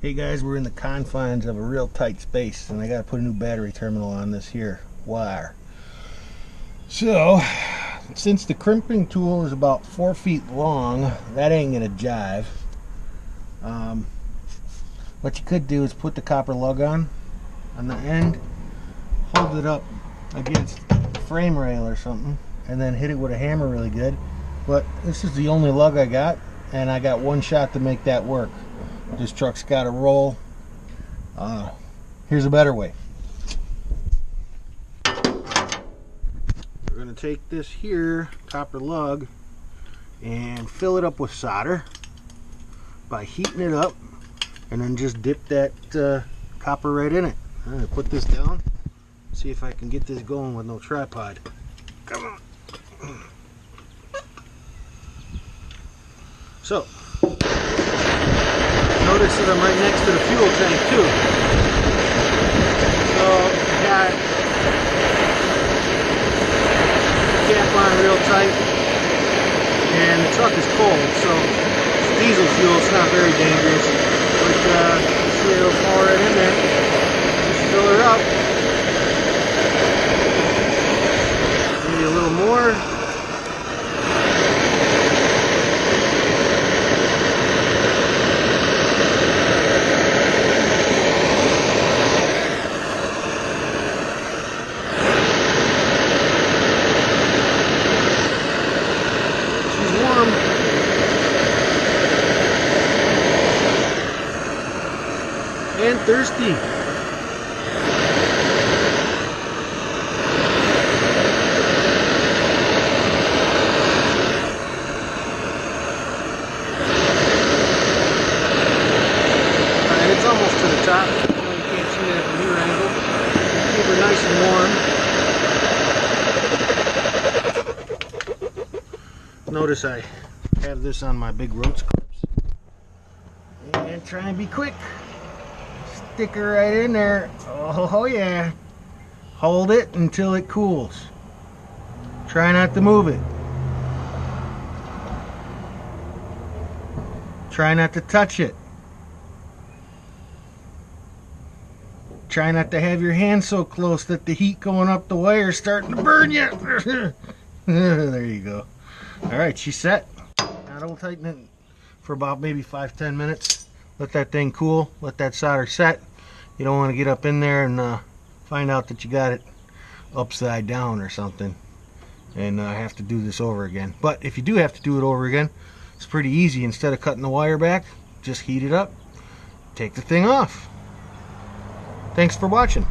Hey guys, we're in the confines of a real tight space and I gotta put a new battery terminal on this here wire. So, since the crimping tool is about 4 feet long, that ain't gonna jive. What you could do is put the copper lug on the end, hold it up against the frame rail or something, and then hit it with a hammer really good. But this is the only lug I got, and I got one shot to make that work. This truck's got to roll. Here's a better way. We're going to take this here copper lug and fill it up with solder by heating it up, and then just dip that copper right in it. I'm going to put this down, see if I can get this going with no tripod. Come on. So, notice that I'm right next to the fuel tank too. So I got the cap on real tight, and the truck is cold, so it's diesel fuel. It's not very dangerous, but see, it'll fall right in there. Just fill her up. Maybe a little more. And thirsty. Alright, it's almost to the top. You can't see that from your angle. Keep her nice and warm. Notice I have this on my big road clips. And try and be quick. Stick her right in there. Oh yeah. Hold it until it cools. Try not to move it. Try not to touch it. Try not to have your hand so close that the heat going up the wire is starting to burn you. There you go. Alright, she's set. Now we'll tighten it for about maybe 5-10 minutes. Let that thing cool, let that solder set. You don't want to get up in there and find out that you got it upside down or something and have to do this over again. But if you do have to do it over again, it's pretty easy. Instead of cutting the wire back, just heat it up, take the thing off. Thanks for watching.